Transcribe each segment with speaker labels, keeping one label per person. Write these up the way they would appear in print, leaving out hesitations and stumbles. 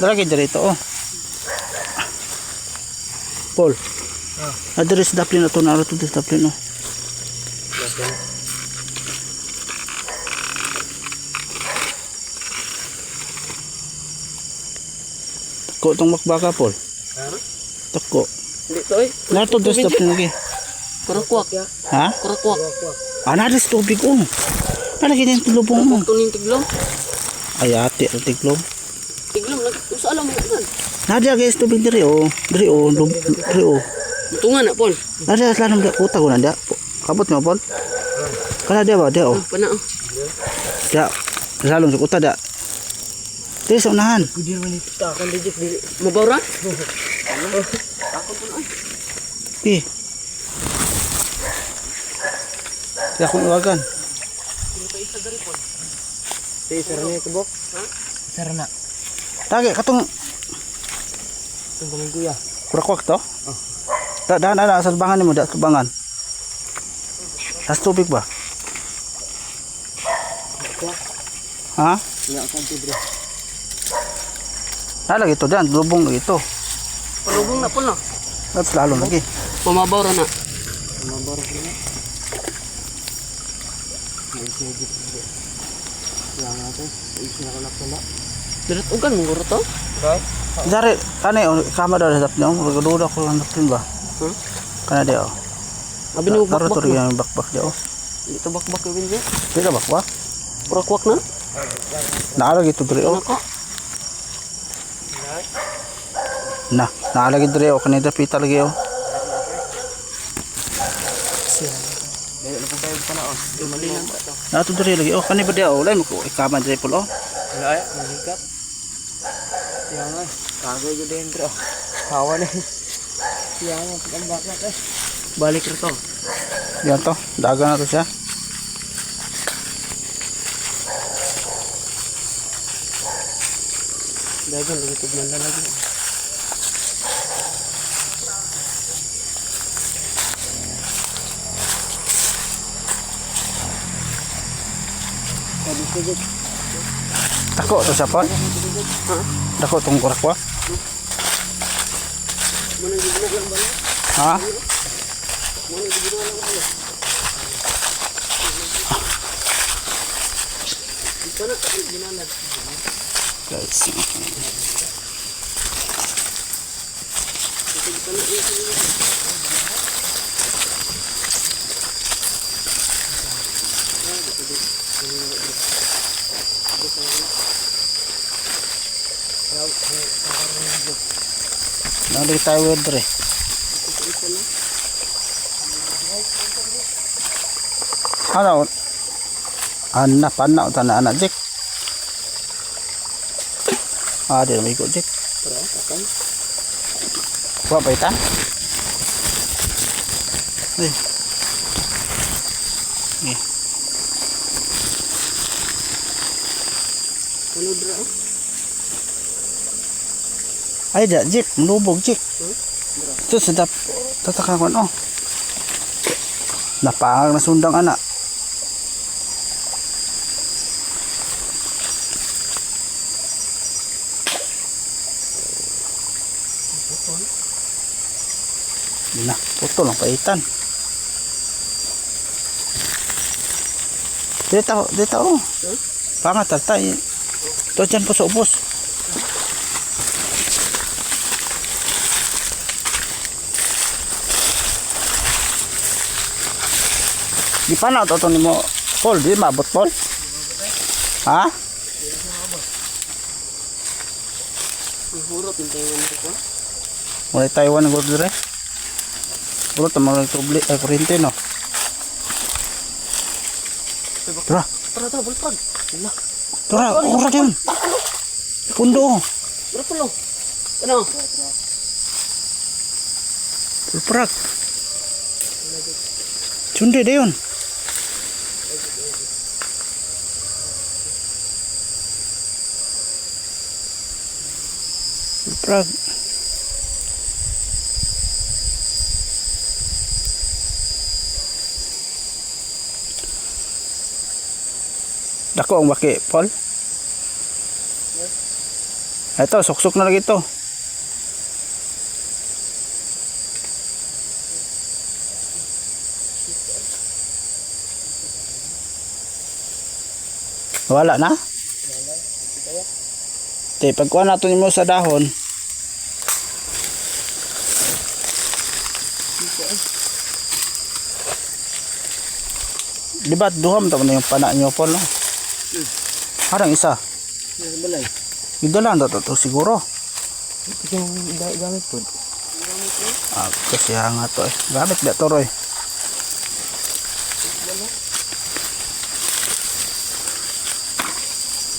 Speaker 1: Lagi dito oh. Paul. Address daplin ato na to daplin oh. Tako tong makbaka Paul. Tako.
Speaker 2: Dito eh.
Speaker 1: Nato dos daplin lagi.
Speaker 2: Kurakwak ya.
Speaker 1: Ha?
Speaker 2: Kurakwak.
Speaker 1: Ana des tubig oh. Palagi din tulubong mo.
Speaker 2: Tuning tiglom.
Speaker 1: Ay ate tiglom.
Speaker 2: Tiglom usa alam mo kan.
Speaker 1: Nadia guys tubig diri oh. Diri oh, diri oh.
Speaker 2: Tungan na Paul.
Speaker 1: Nadia selanom dia utang na dia. Kabut mo Paul. Kana dia ba dia oh.
Speaker 2: Pana oh.
Speaker 1: Dia lalong sa uta dia. Diri sa unahan.
Speaker 2: Kudir man ita kan dijek dili. Mabawra? Ako pun ay.
Speaker 1: Kaya akong iwagan.
Speaker 2: Sir ni tubok. Ha? Sir na.
Speaker 1: Lagi katong
Speaker 2: Tunggu kuya.
Speaker 1: kurakwak to? Oh. Daan sa bangan nimo, da bangan. Tas tubig ba? Ha?
Speaker 2: Ya kan tidre.
Speaker 1: Lagi to diyan, lubong lagi to.
Speaker 2: Palubong na Paul no.
Speaker 1: That's lalo lagi.
Speaker 2: Pumabawra na. Diret ugan mo guro to?
Speaker 1: Dari kane kama daw sa tapno, magaduda ko lang tapin ba? Kana dia.
Speaker 2: Abi no
Speaker 1: Karo
Speaker 2: bakbak.
Speaker 1: to yang bakbak dia.
Speaker 2: Dito bakbak yun dia.
Speaker 1: Dito bakwa.
Speaker 2: Kurakwak na.
Speaker 1: Naalagi to diri oh.
Speaker 2: Nako.
Speaker 1: Naalagi diri oh, kanida pita lagi oh.
Speaker 2: Dili na po tayo pa na oh. Mali lang ba to?
Speaker 1: Nato diri lagi oh, kani ba dia oh, lay mo ko ikama diri pul oh.
Speaker 2: Wala ay, magikat. Yang ay, kagay jud din bro. Hawa na. Yang ang bakla eh. Balik rito.
Speaker 1: Yan to, dagan na to siya.
Speaker 2: Dagan lagi man lagi.
Speaker 1: Tako to siya pa. Dako tong kurakwak. Ha? Guys. Nari tayo dre. Ano? Ana pana utana anak Jack. Dia may ikut Jack. Kuha pa ita? Nih.
Speaker 2: Ano dra?
Speaker 1: Ay da Jack, melubog Jack. Itu sedap tatakan oh. Napang nasundang anak. Nah, putol lang paitan. Dito oh. Pangat tatay. Ito dyan po sa ubos. Di pana to ni mo Paul, di mabot Paul. Ha?
Speaker 2: Hurot yung Taiwan ko.
Speaker 1: Mulai Taiwan ng dire. Puro tamang tubli ay kurente no. Tara.
Speaker 2: Tara bulpag.
Speaker 1: Tara, ora din. Pundo.
Speaker 2: Tara pulo. Ano?
Speaker 1: Pulprak. Cunde deh yun. Pulprak. Dako ang baki, Paul. Ito, suksok na lagi ito. Wala na? Te, pagkuha natin mo sa dahon. Di ba duham tamo na yung pana nyo po, no? Parang isa.
Speaker 2: Balay.
Speaker 1: Idalan to siguro.
Speaker 2: Ito yung gamit po.
Speaker 1: Ah, kasi nga to eh. Gamit ba to, Roy?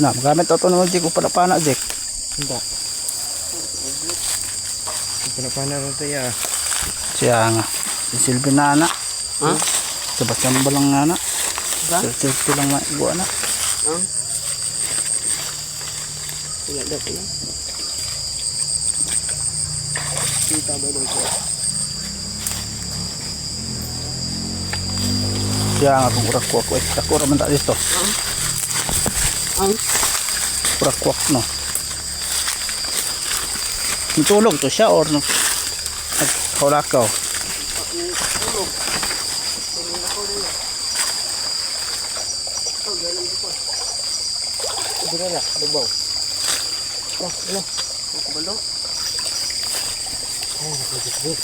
Speaker 1: Na, magamit to naman, Jake. Upala pana, Jake.
Speaker 2: Hindi. Pinapana rin ito ya.
Speaker 1: Siya nga. Silbi na na.
Speaker 2: Ha?
Speaker 1: Sabas-samba lang nga na.
Speaker 2: Ba?
Speaker 1: Silbi lang maiguan na.
Speaker 2: Ha? Wala daw ko na. Kita ba daw ko?
Speaker 1: Siya nga kung urak-kuak eh. Tako naman tayo dito.
Speaker 2: Ang?
Speaker 1: Urak-kuak no. Natulog to siya or no? Nagkaulakaw.
Speaker 2: Dira na, lubaw. Oh, ano? Ako ba daw? Ay, nakagit-git.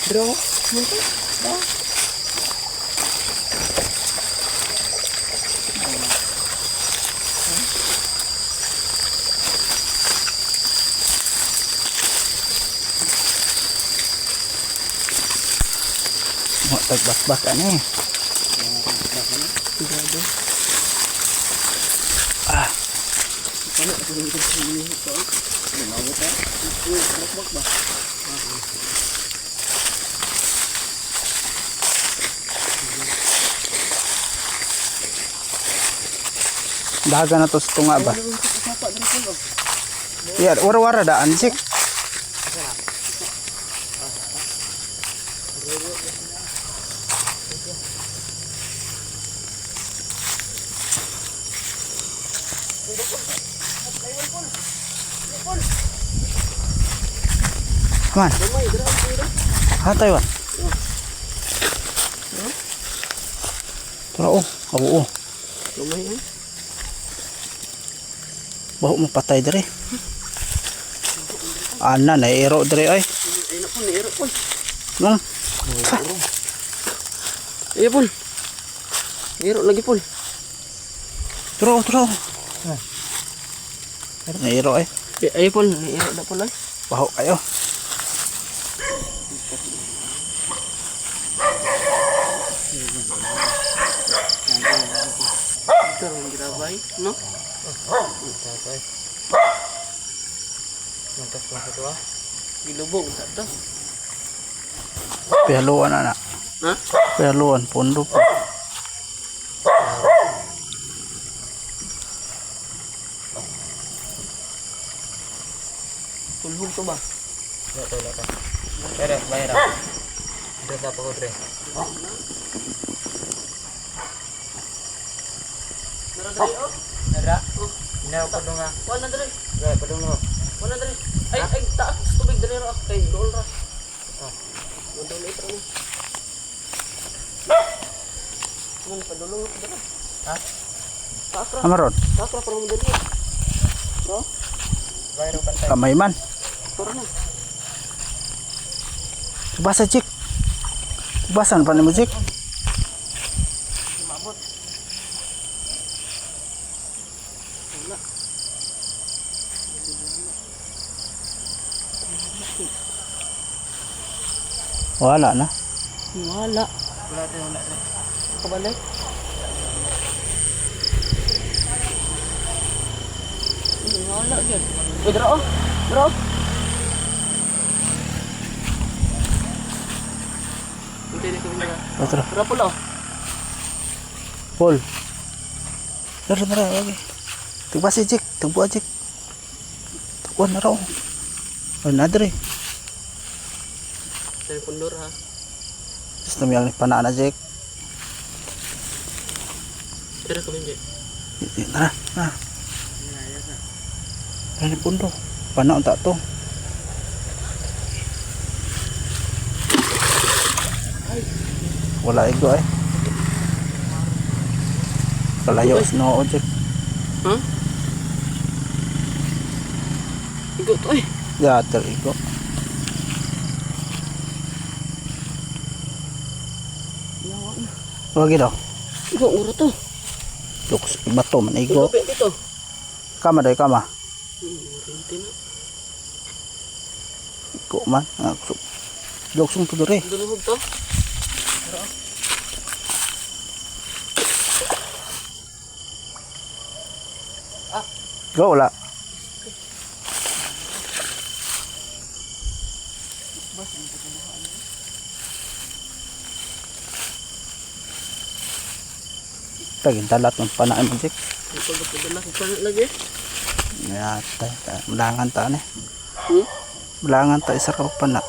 Speaker 2: Dira mo? Munti? Ba?
Speaker 1: Tagbas-bas ano eh.
Speaker 2: Sigado.
Speaker 1: Ah,
Speaker 2: Ano? Ako rin ito sa inyo ito. Lumawot ha? Bakbak ba?
Speaker 1: dahaga na to sa tunga ba?
Speaker 2: Sapa, dito ko.
Speaker 1: Yeah, wara-wara daan, Jake. Come on. Ha, Taiwan. Tara, oh. Oo.
Speaker 2: Lumay ha?
Speaker 1: Baho mo patay dire. Ana, nairo dire ay.
Speaker 2: Ay na po, nairo po.
Speaker 1: Nung.
Speaker 2: Iya po. Nairo lagi po.
Speaker 1: Tara, tara. Nairo ay.
Speaker 2: Ay po, nairo na po lang.
Speaker 1: Baho kayo.
Speaker 2: Ito, ang girabay, no? Girabay. Mantas lang ito ah. Gilubog, ito.
Speaker 1: Pihaluan na.
Speaker 2: Ha?
Speaker 1: Pihaluan, pundo po.
Speaker 2: Tulbog to ba?
Speaker 3: Ito. Pero, bayar Dress apa kau dress? Nara? Ini apa dong ah?
Speaker 2: Wala dali.
Speaker 3: Gaya pa dong
Speaker 2: Wala dali. Ay, taas. Tubig dali ra. Kay dool ra. Dool ito na. Ano pa dulong ito na?
Speaker 3: Ha?
Speaker 2: Taas ra.
Speaker 1: Amaron,
Speaker 2: Taas ra para mo dali. So,
Speaker 3: Bayar pantay.
Speaker 1: kamay man.
Speaker 2: tara na.
Speaker 1: Basa, Jake. Basan pa ni mo, Jake. Wala na.
Speaker 2: Wala.
Speaker 3: Wala rin.
Speaker 2: Kabalik. Wala gyud. Uy, dra oh. Dra. Hindi na kami dra.
Speaker 1: Tara,
Speaker 2: Dra pula.
Speaker 1: Paul. Tara, okay. Tigbasi, Jake. Tagbuha, Jake. Tagbuha na raw. Ay, nadre.
Speaker 2: Telepon Nur ha.
Speaker 1: Tapos namiyang ni panaan na, Jake.
Speaker 2: Dra kami dyan.
Speaker 1: Tara, tara. Tara ni pundo. Panaon ta to. Wala igo eh. Kalayo snow Jack.
Speaker 2: Ha? Igo to eh.
Speaker 1: Ya terigo. Wagi daw.
Speaker 2: Igo uro to.
Speaker 1: Luks bato man
Speaker 2: Igo
Speaker 1: igo.
Speaker 2: dito.
Speaker 1: Kama day kama.
Speaker 2: Rinti na.
Speaker 1: Igo man. Luksong to dere.
Speaker 2: Dulubog to.
Speaker 1: Go wala. Tagin dalat ng panaan mo Jack.
Speaker 2: Ito ba padala ko pa lagi?
Speaker 1: Ya Belangan ta ni.
Speaker 2: Hmm?
Speaker 1: Belangan ta isa ka pana.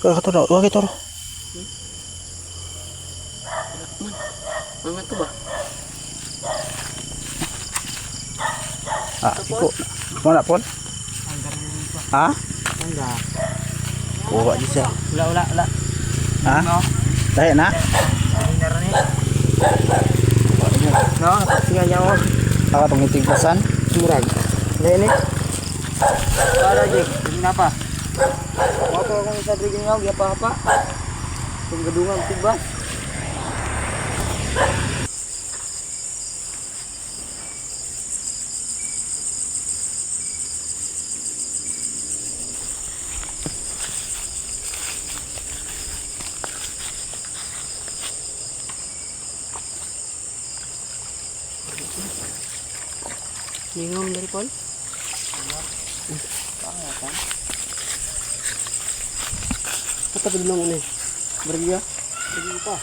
Speaker 1: Ka to daw, wagi to.
Speaker 2: Mga to ba?
Speaker 1: Iko. Wala pon. Ha?
Speaker 2: Anda.
Speaker 1: Kuha di siya.
Speaker 2: Wala.
Speaker 1: Ha? Dahil na?
Speaker 2: No, siya nyawa.
Speaker 1: Saka itong itigbasan.
Speaker 2: Murag. Dahil ni. Para Jake, kenapa? Moto akong isa drigin ngaw, di apa-apa. Kung gadungan tibas. Lingom dari Paul. Apa belum ini? Bergia. Pergi apa?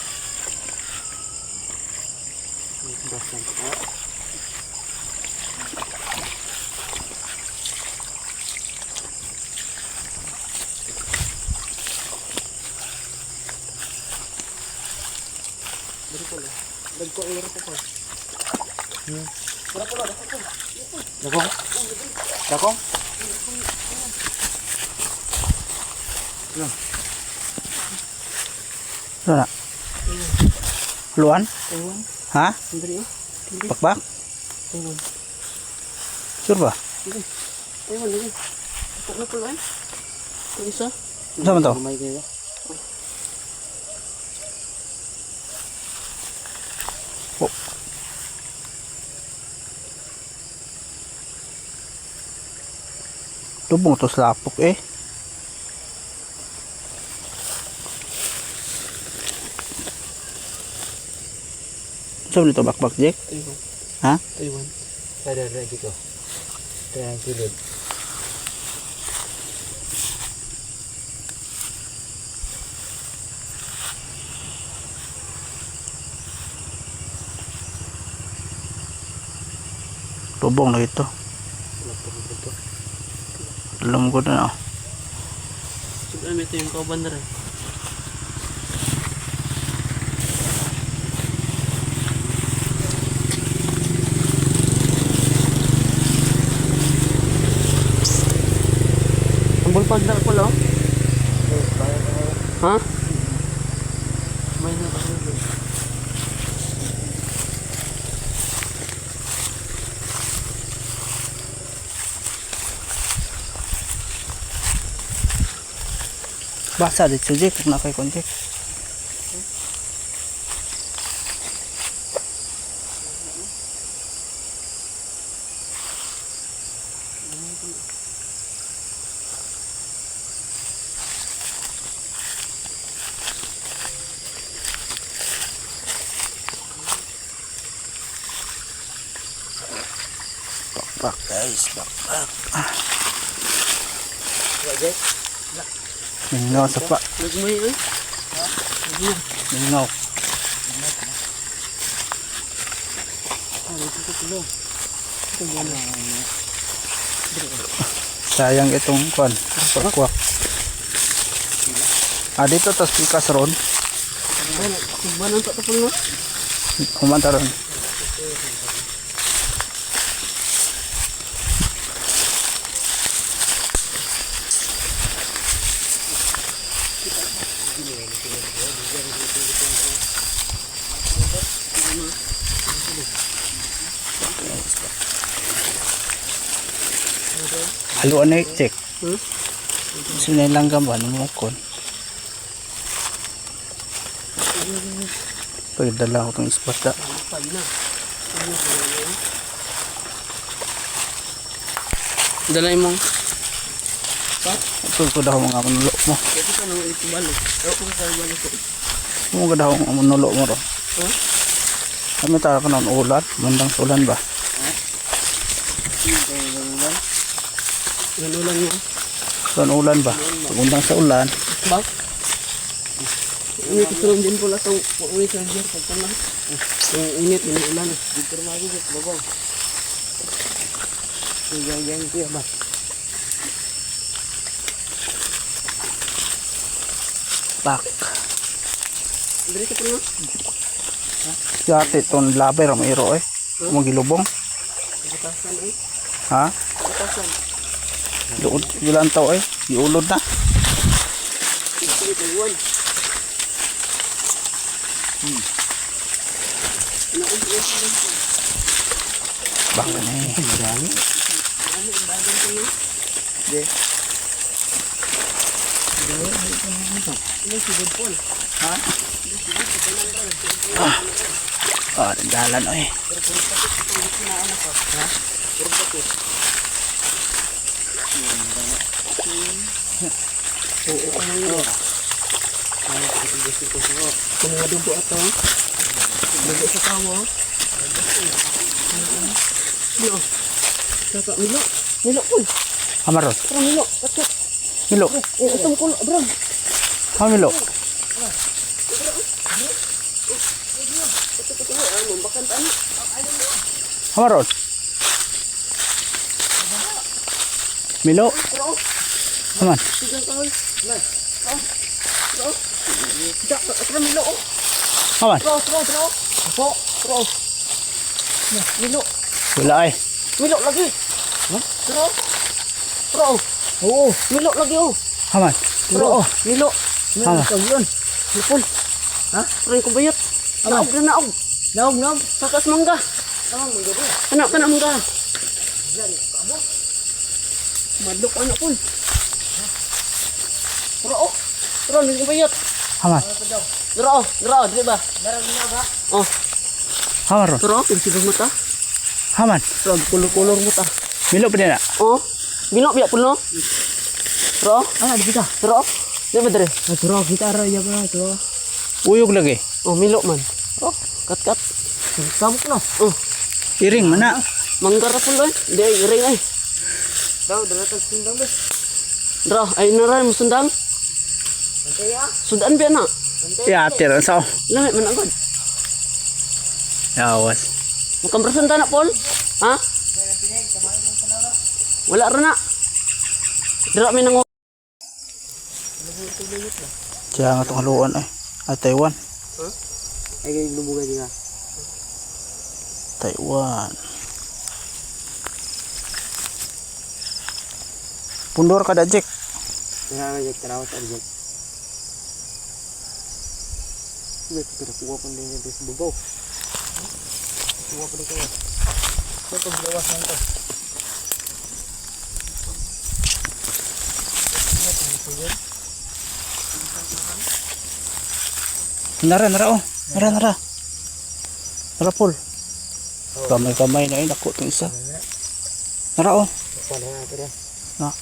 Speaker 2: Dari Paul. Dagko ular pa Paul. Berapa lah?
Speaker 1: Dakong? Dakong? Ano na? Luan?
Speaker 2: Taiwan.
Speaker 1: Ha?
Speaker 2: Sendiri ya?
Speaker 1: Bakbak?
Speaker 2: Taiwan.
Speaker 1: Sure ba?
Speaker 2: Taiwan lagi. Tak nak pelan. Tak bisa.
Speaker 1: Sama to?
Speaker 2: Ramai dia.
Speaker 1: Oh. Lubong to sa lapok eh. Saan dito bakbak Jack?
Speaker 2: Taiwan.
Speaker 1: Ha?
Speaker 2: Taiwan.
Speaker 3: Ada gitu. Ada yang sulit.
Speaker 1: Lubong na ito. Alam ko na.
Speaker 2: Sudah ito yung kauban na rin. Ambol pag na pala. Ha? May na ako.
Speaker 1: Basa dito Jack. Kung nakay kon Jack. Bakbak guys. Bakbak.
Speaker 2: Jack.
Speaker 1: Mingaw sa pa.
Speaker 2: Nagmay eh.
Speaker 1: Mingaw. Sayang itong kwan. Pakwak. Dito tas pikas ron.
Speaker 2: Banan tak tapol na.
Speaker 1: Kumanta ron. Haluan na check.
Speaker 2: Hmm?
Speaker 1: Sunay lang gamba numukon. Pagdala ko tong isbata.
Speaker 2: Pag na. Dalay mo.
Speaker 1: Ito ko daw mga manulo mo.
Speaker 2: Ito ka nang itubalo. Ako ko sa ibalo ko.
Speaker 1: Mo ko daw mga manulo mo ro.
Speaker 2: Huh?
Speaker 1: Kami tayo ka ng ulan. Mandang ulan ba?
Speaker 2: Yan ulan mo.
Speaker 1: Ulan ulan ba? Pagundang sa ulan.
Speaker 2: Bak? Init ito din pula itong pauwi sa diyan. Pagkana. Yung init, yung ulan. Dito rin magi, babaw. Yang itu ya, Bang.
Speaker 1: Pak.
Speaker 2: Dari ke pernah?
Speaker 1: Yate ton laber ang iro eh. Magilubong.
Speaker 2: Batasan eh.
Speaker 1: Ha?
Speaker 2: Batasan.
Speaker 1: Iulod ilan tao eh. Iulod na.
Speaker 2: Ito ito iwan.
Speaker 1: Baka na eh. Ang dami.
Speaker 2: Deh. Ini sudut pun.
Speaker 1: Ha? Ah, dalan eh.
Speaker 2: Kung nga dugo ato. Dugo sa kawa. Milo. Kakak Milo. Milo pun.
Speaker 1: Hamaron.
Speaker 2: Parang Milo. Kacok.
Speaker 1: Milo.
Speaker 2: Itong kulo, bro.
Speaker 1: Ha Milo.
Speaker 2: Membakan tanah.
Speaker 1: Hamaron. Milo. Haman.
Speaker 2: 3 tahun. Tidak, terus Milo.
Speaker 1: Haman.
Speaker 2: Terus. Terus. Nah, Milo.
Speaker 1: Wala eh.
Speaker 2: Milo lagi. Terus. Oh, Milo lagi oh.
Speaker 1: Haman.
Speaker 2: Terus. Milo.
Speaker 1: Hama.
Speaker 2: Yun. Lupon. Ha? Try ko bayot. Naog na naog. Naog. Sakas mangga. Tamang mangga din. Kana mangga. Madlok anak pun. Terus ni ko bayot.
Speaker 1: Haman.
Speaker 2: Terus, dili ba? Darang niya ba? Oh,
Speaker 1: Hamaron.
Speaker 2: terus sibuk mata.
Speaker 1: Haman.
Speaker 2: Terus kulur-kulur mata.
Speaker 1: Milo pa din na.
Speaker 2: Oh, Milo biak puno. Terus, di kita. Terus, dia bener. Terus kita ya ba, terus.
Speaker 1: Uyog lagi.
Speaker 2: Oh, Milo man. Oh, kat. Sabuk na. Oh,
Speaker 1: Iring mana?
Speaker 2: manggar pun loy. Dia iring ay. Daw, dalatan sundang bes. Dra, ay naray mo sundang. Kaya, sudan biya na.
Speaker 1: Ya tira sa.
Speaker 2: Lami man agad.
Speaker 1: Yawas.
Speaker 2: Mukhang bersundan na, Paul. Ha? Wala rin na. Dira mi nang
Speaker 1: Diyan nga itong haluan eh. Ay, Taiwan.
Speaker 2: ay lubugan niya.
Speaker 1: Taiwan. Pundor kada Jack.
Speaker 2: Tarawas Jack. Kita kuha pun din sa bubaw. Kuha pun kayo. Ito gawas lang to.
Speaker 1: Nara oh. Nara. Nara pul. Kamay na nako tong isa. Nara oh.
Speaker 2: Wala na ito rin.
Speaker 1: Na.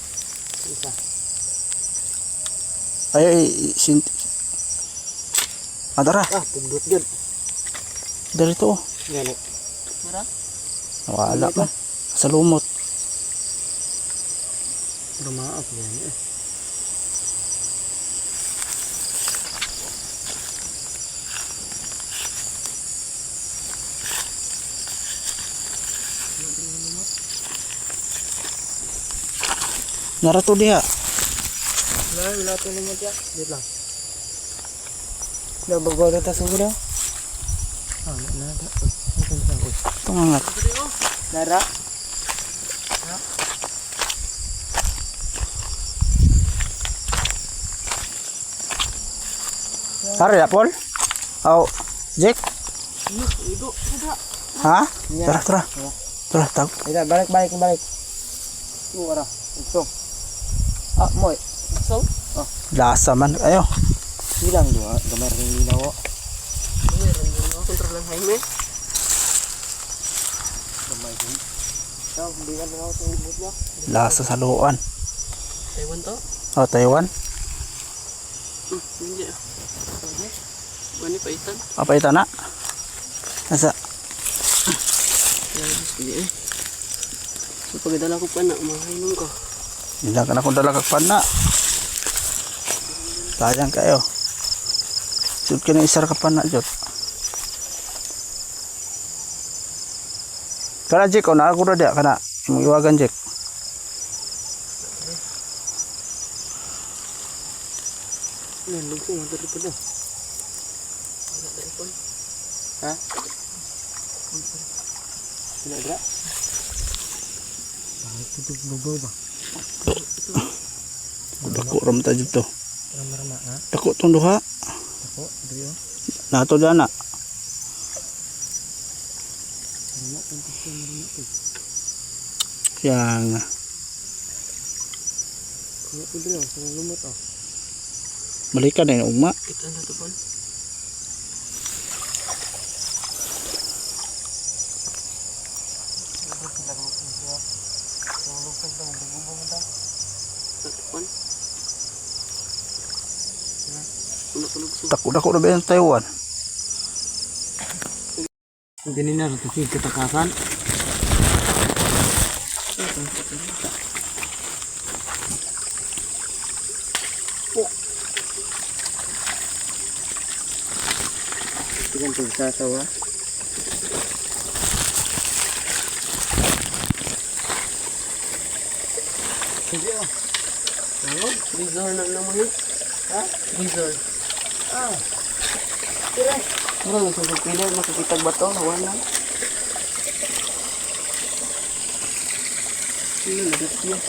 Speaker 2: Isa.
Speaker 1: Ay Adara.
Speaker 2: Pindot yun.
Speaker 1: Dari to.
Speaker 2: Yan eh. Mara?
Speaker 1: Wala pa. Sa lumot.
Speaker 2: Rumaap yan eh.
Speaker 1: Nara to diha.
Speaker 2: Wala ito naman siya. Dito lang. Nababaw na tayo sa nada.
Speaker 1: Tungangat.
Speaker 2: Nara.
Speaker 1: Tara ya Paul. Jack.
Speaker 2: Ido.
Speaker 1: Ha? Tara. Tara, tag.
Speaker 2: Ida, balik. Wala. Ito. Moy. So?
Speaker 1: Lasa man. Ayo.
Speaker 2: Hilang doa. Gamay rin linaw.
Speaker 3: Gamay rin linaw. Kontrolan Jaime.
Speaker 2: Gamay rin. Ikaw, hindi ka linaw sa ibot niya.
Speaker 1: Lasa sa luan.
Speaker 3: Taiwan to?
Speaker 1: Oh, Taiwan.
Speaker 3: Hindi. Wani pa itan.
Speaker 1: Apa ito na? Nasa?
Speaker 3: Hindi eh. So pagdala ko pa na, mahainom ko.
Speaker 1: Hindi ka na kung dala kagpan na. Sayang kayo. Sud ka na isar kapan na, Jot. Kana, Jek, o nakakura dia, kana. Imong iwagan, Jek.
Speaker 3: Nalog ko, madali pa na. Wala na ipon.
Speaker 2: Ha? Sila dra? Bakit ito bugaw ba?
Speaker 1: Dako ram ta dito.
Speaker 2: Rama-rama ha?
Speaker 1: Dako tong duha.
Speaker 2: Ako, dito.
Speaker 1: Nato dana. Yang
Speaker 2: Kaya po dito, sa lumot oh.
Speaker 1: balikan na yung ugma.
Speaker 3: Kita na ito pon. Pon. Puno-punog so.
Speaker 1: Dako na ba yung Taiwan?
Speaker 2: Ganun na, ito si katakasan. Ito yung pagsasaw ha.
Speaker 3: Freezer na naman yun.
Speaker 2: Ha?
Speaker 3: Freezer.
Speaker 2: Tira.
Speaker 3: Mura lang sa pagpili, makikitag ba ito? Hawan lang. Nagkakiyas.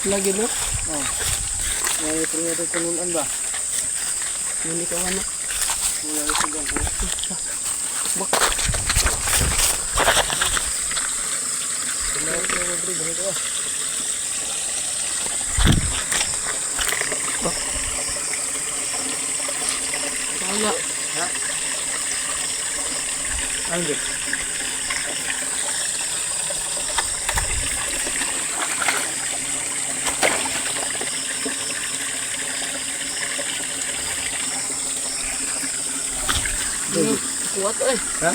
Speaker 3: Lagi no?
Speaker 2: Oh. May primeto tununan ba?
Speaker 3: Hindi ka wala.
Speaker 2: Wala ito dyan.
Speaker 3: Kaya.
Speaker 2: Ano?
Speaker 3: Kuat eh.
Speaker 2: Ha?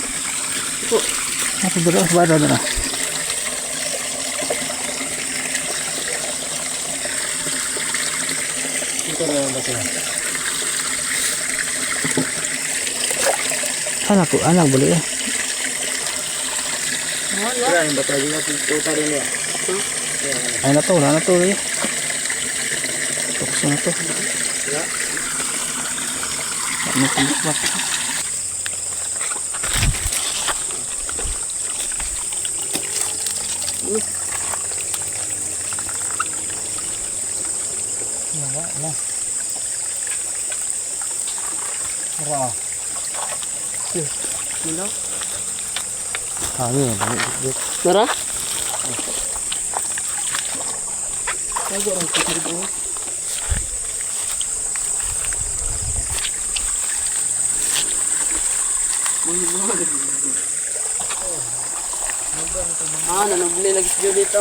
Speaker 3: Ito.
Speaker 1: Apa dulu badan na.
Speaker 2: Ito na yung basa.
Speaker 1: Anak boleh ya.
Speaker 3: Wala.
Speaker 2: Wala yung basa. Hindi natin tuta rin niya.
Speaker 1: Ay na to ya. Tukso na to.
Speaker 2: Ya.
Speaker 1: Ano kumbak.
Speaker 2: Wala. Wala.
Speaker 3: Mila.
Speaker 2: Hangin.
Speaker 3: Tara. Tago orang pikir dulu. Nanubli lagi sejauh dito.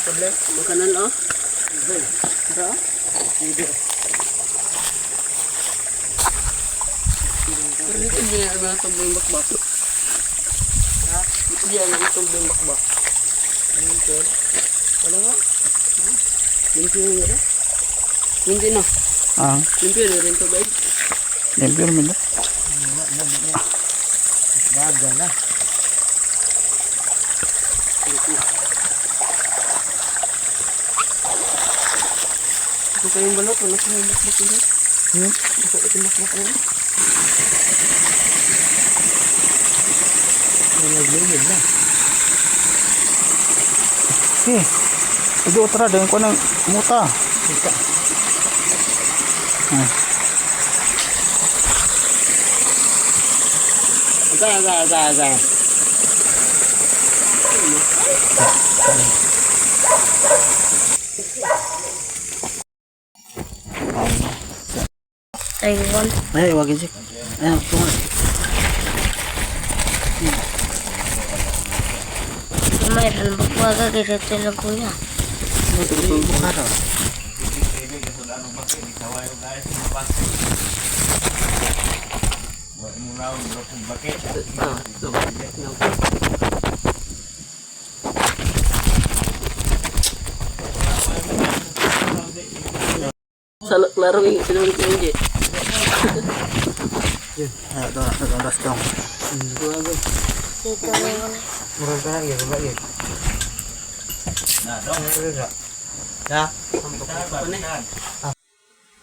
Speaker 2: Tuloy.
Speaker 3: Makanan oh. Tara. Pero dito hindi na naman itong yung bakbak. Dito hindi na itong yung bakbak. Wala nga. Limpyo yun yun. Limpyo na.
Speaker 1: Ang
Speaker 3: Limpyo na rin ito ba?
Speaker 1: limpyo min da.
Speaker 2: Baga na.
Speaker 3: Ito kayong balot. Wala ko yung bakbak yun. Baka ito bakbak yun.
Speaker 2: Nalaglimid na.
Speaker 1: Okay. Hindi otra din ko ng muta.
Speaker 2: Kita.
Speaker 1: Hmm.
Speaker 2: Agay.
Speaker 3: Taiwan.
Speaker 1: Ay, wag ijik. Ay, tungan.
Speaker 3: Mayroon magwaga kaya sila kuya.
Speaker 1: Bukara.
Speaker 3: Salak laro yung sinunod ko hindi.
Speaker 1: Ay, doon ras dong.
Speaker 3: Dito na yun.
Speaker 2: Murag ka lagi, baba yun. Ya.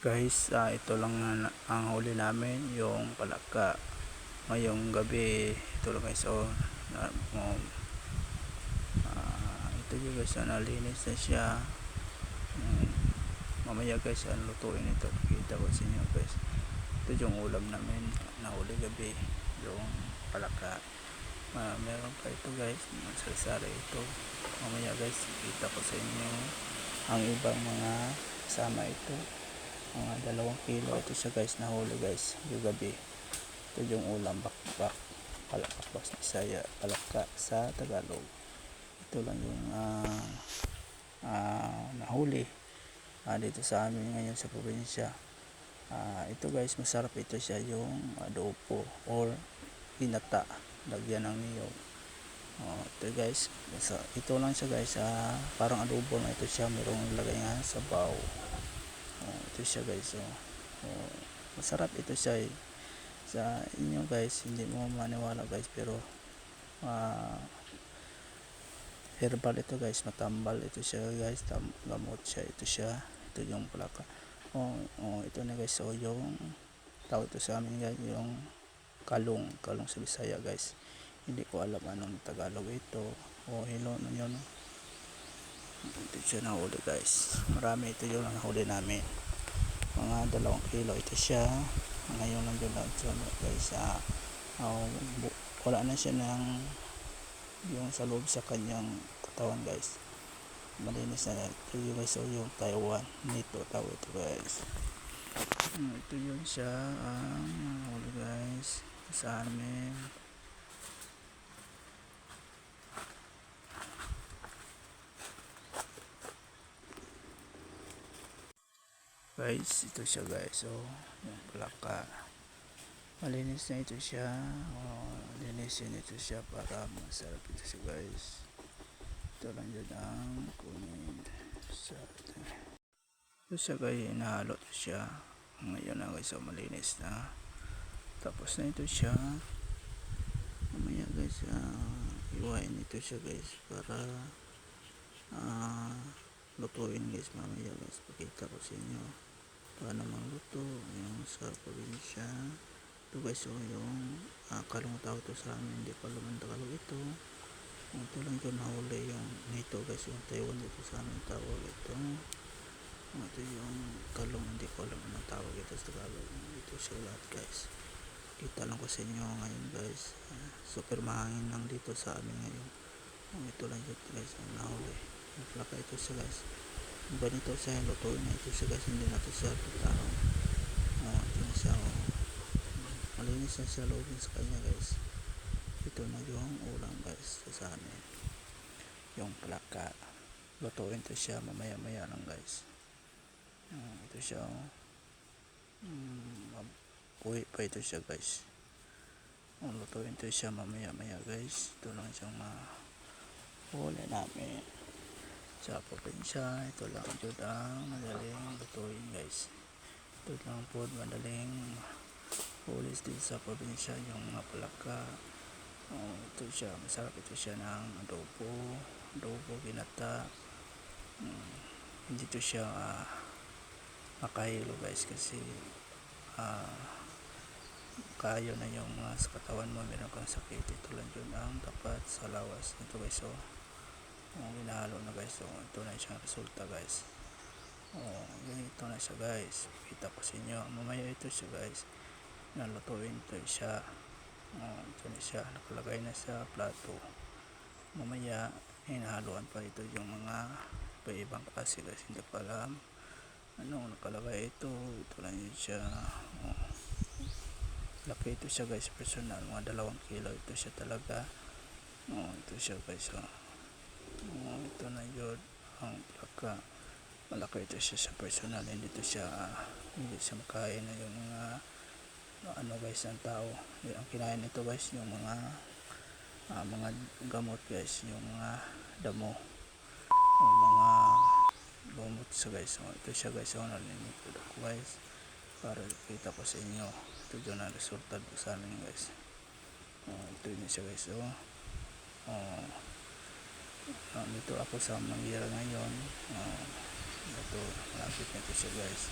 Speaker 1: Guys, ito lang ang huli namin, yung palaka. Ngayong gabi, ito lang guys, ito yung guys, nalinis na siya. Mamaya guys, lutuin ito, nakita ko sa inyo guys. Ito yung ulam namin na huli gabi, yung palaka. Meron pa ito guys, magsasara ito. Mamaya guys, kita ko sa inyo ang ibang mga kasama ito. Mga 2 kilo ito siya guys, nahuli guys yung gabi. Ito yung ulam, bakbak, palakpak sa Bisaya, palaka sa Tagalog. Ito lang yung nahuli dito sa amin ngayon sa probinsya. Ito guys, masarap ito siya, yung adobo or hinata, lagyan ng niyog. Ito guys, ito lang siya guys, parang adobo na ito siya, mayroong lagay nga sabaw. Ito siya guys, masarap ito siya sa inyo guys, hindi mo maniwala guys, pero herbal ito guys, matambal ito siya guys, gamot siya, ito yung palaka. Ito na guys, yung tawag ito sa amin guys, yung kalong sa Bisaya guys, hindi ko alam anong Tagalog ito, hilo na yun. Ito siya nahuli guys, marami ito yung nahuli namin, mga 2 kilo ito siya. Ngayon lang doon guys, wala na siya ng yung sa loob sa kanyang katawan guys, malinis na ito yung guys, yung Taiwan nito tawag ito guys. Ito yun siya ang nahuli guys sa amin. Guys, ito siya guys, yung palaka, malinis na ito siya. Linisin ito siya para masarap ito siya guys. Ito lang dyan ang kunin sa ito siya guys, inahalo ito siya ngayon na guys, malinis na, tapos na ito siya. Mamaya guys, iwain ito siya guys para lutuin guys. Mamaya guys, pakita ko sa inyo paano magluto yung sa probinsya. Ito guys, yung kalong tawag ito sa amin, hindi ko alam ang Tagalog ito. Ito lang yung nahuli yung nito guys, yung Taiwan dito sa amin tawag ito. Ito yung kalong, hindi ko alam ang tawag ito sa Tagalog. Ito siya lahat guys, kita lang ko sa inyo ngayon guys. Super mahangin lang dito sa amin ngayon. Ito lang yun guys ang nahuli, yung plaka ito siya guys. Ganito siya, lutuin na ito siya guys, hindi na ito siya tutawag. Ito na siya, malinis na siya loob sa kanya guys. Ito na yung ulam guys sa amin, yung plaka. Lutuin ito siya mamaya lang guys. Ito siya, uwi pa ito siya guys. Lutuin ito siya mamaya guys. Ito lang siyang huli namin sa probinsya. Ito lang yun ang madaling lutuin guys. Ito lang po madaling huli dito sa probinsya, yung mga palaka. Ito siya, masarap ito siya ng adobo ginata. Hindi ito siya makahilo guys, kasi kayo na yung sa katawan mo, meron kang sakit. Ito lang yun ang tapat sa lawas nito guys. Hinahalo na guys. So ito na siyang resulta guys. Ganito na siya guys. Kita ko sa inyo. Mamaya ito siya guys. Nalutuin ito siya. Ito na siya. Nakalagay na sa plato. Mamaya hinahaluan pa ito yung mga ibang klase guys. Hindi ko alam ano nakalagay ito. Ito lang yun siya. Laki ito siya guys, personal, mga 2 kilo ito siya talaga. Ito siya guys. Ito na yun ang laka. Malaki ito siya sa personal. Hindi siya makain na yung mga ano guys ng tao. Ang kinain nito guys yung mga gamot guys, yung mga damo, yung mga gamot sa guys. Ito siya guys. Nalimutan ko guys para kita ko sa inyo. Ito dyan ang resulta sa amin guys. Ito yun siya guys. Dito ako sa Mangira ngayon. Ito malapit na ito siya guys.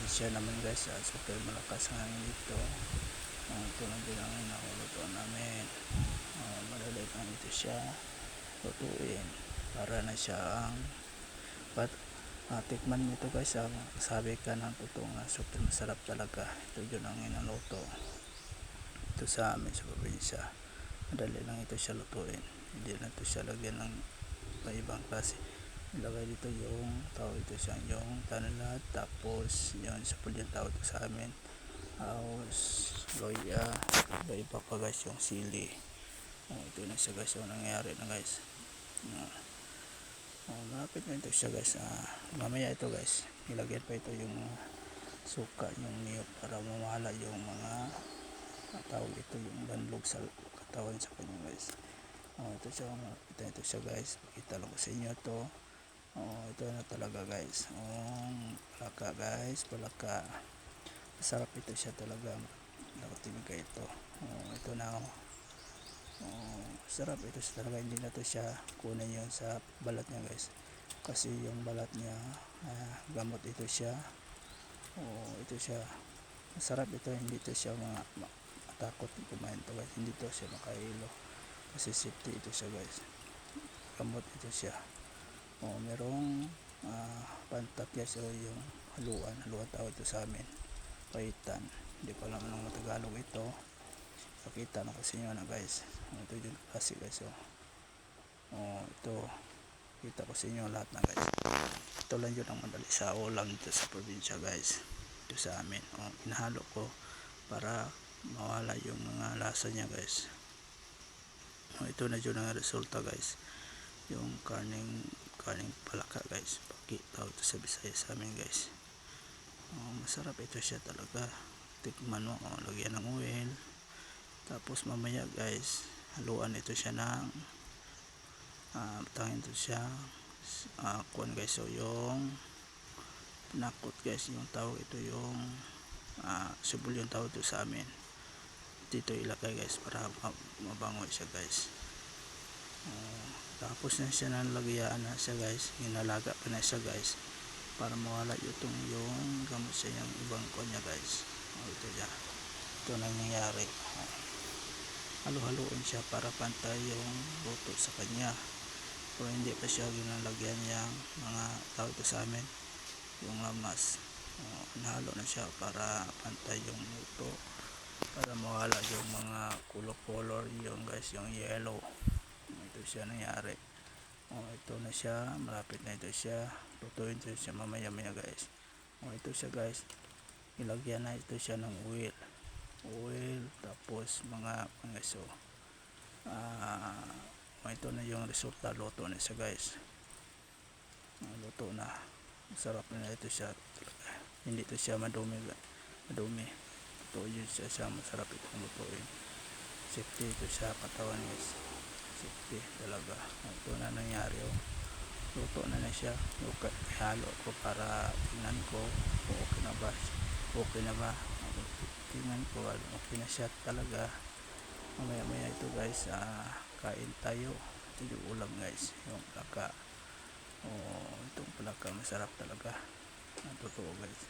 Speaker 1: Siya naman guys, super malakas ang hangin dito. Ito lang din ang nakulutuan namin. Madali lang ito siya lutuin para na siya ang tikman mo ito guys. Sabi ka ng totoo nga, super masarap talaga. Ito yun ang inaluto ito sa amin sa probinsya. Madali lang ito siya lutuin. Hindi na ito siya lagyan ng ibang klase. Ilagay dito yung tao, ito siya yung tanalad, tapos yun sa pulyang tao ito sa amin, loya, iba pa guys yung sili. Ito na siya guys. Nangyari na guys. Malapit na ito siya guys. Mamaya ito guys, ilagyan pa ito yung suka, yung niyog, para mamala yung mga tawag ito, yung banlog sa katawan sa kanya guys. Ito siya guys. Pakita lang ko sa inyo ito. Ito na talaga guys. Palaka guys, palaka. Masarap ito siya talaga. Nakatingin ka ito. Ito na. Sarap ito siya talaga. Hindi na ito siya kunin yung sa balat niya guys. Kasi yung balat niya, gamot ito siya. Ito siya. Masarap ito. Hindi ito siya matakot kumain ito guys. Hindi ito siya makailo. Kasi safety ito siya guys. Gamot ito siya. Merong pantakyas o yung haluan tawag ito sa amin, paitan. Hindi ko alam ng Tagalog ito. Pakita na kasi nyo na guys. Ito yung kasi guys. Ito kita ko sa inyo lahat na guys. Ito lang yun ang madali sa ulam dito sa probinsya guys. Ito sa amin. Inahalo ko para mawala yung mga lasa niya guys. Ito na yun ang resulta guys. Yung karning palaka guys. Pakita ito sa Bisaya sa amin guys. Masarap ito siya talaga. Tikman mo. Lagyan ng oil. Tapos mamaya guys, haluan ito siya ng tangin ito siya kuan guys. So yung pinakot guys, yung tawag ito yung subol yung tawag ito sa amin. Dito ilagay guys para mabango siya guys. Tapos na siya nalagyan na siya guys, inalaga pa na siya guys para mawala yung gamot sa yung ibang kunya guys. Ito na nangyayari. Halo-haloin siya para pantay yung luto sa kanya. Pero hindi pa siya ginalagyan yung mga tawag ito sa amin, yung lamas. Nahalo na siya para pantay yung luto, para mawala yung mga color yung guys, yung yellow. Ito siya nangyari. Ito na siya, malapit na ito siya. Lutuin ito siya mamaya guys. Ito siya guys, ilagyan na ito siya ng oil, tapos mga pangaso. Ito na yung resulta. Luto na siya guys. Luto na. Masarap na ito siya. Hindi ito siya madumi. Ito yun siya masarap itong lutuin. Safety ito siya katawan guys. Safety talaga. Ito na nangyari. Luto na siya. Halo ko para tingnan ko kung okay na ba. Tingnan ko okay na siya talaga. Mamaya ito guys, kain tayo. Ito yung ulam guys, yung plaka. Itong plaka masarap talaga. Totoo guys.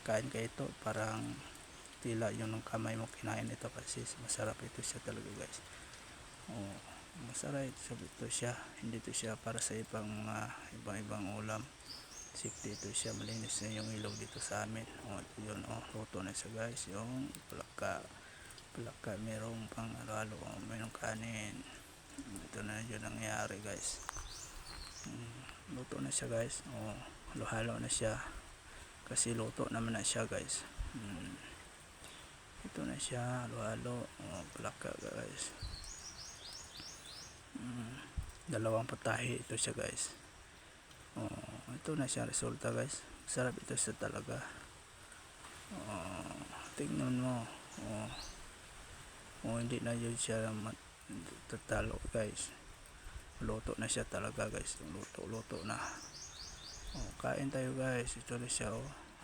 Speaker 1: Kain kayo ito, parang tila yung ng kamay mo kinain ito kasi masarap ito siya talaga guys. masarap ito siya, hindi ito siya para sa ibang mga ibang ulam. Safety ito siya, malinis na yung ilog dito sa amin. Ito yun, luto na siya guys, yung palaka merong pang halo, merong kanin. Ito na yun nangyayari guys. Luto na siya guys, halo-halo na siya kasi luto naman na siya guys. Ito na siya, halo-halo, palaka guys. Dalawang patahe ito siya guys. Ito na siya resulta guys, sarap ito siya talaga. Tingnan mo, hindi na yun siya tatalo guys, luto na siya talaga guys, luto na. Kain tayo guys, ito na siya,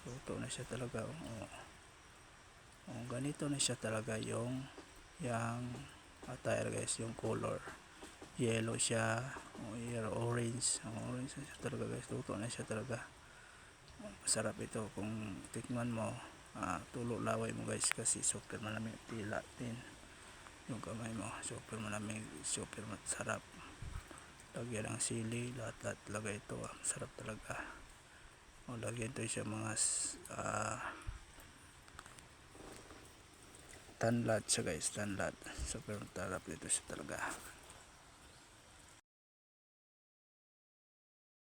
Speaker 1: luto na siya talaga. Ganito na siya talaga yung attire guys, yung color yellow siya, orange na siya talaga guys, luto na siya talaga. Masarap ito kung tikman mo. Tulo laway mo guys kasi super malamig, tila din yung kamay mo, super malamig, super masarap. Lagyan ng sili, lahat lagay ito, masarap talaga. Lagyan ito siya mga tanlad siya guys, tanlad, super masarap ito siya talaga.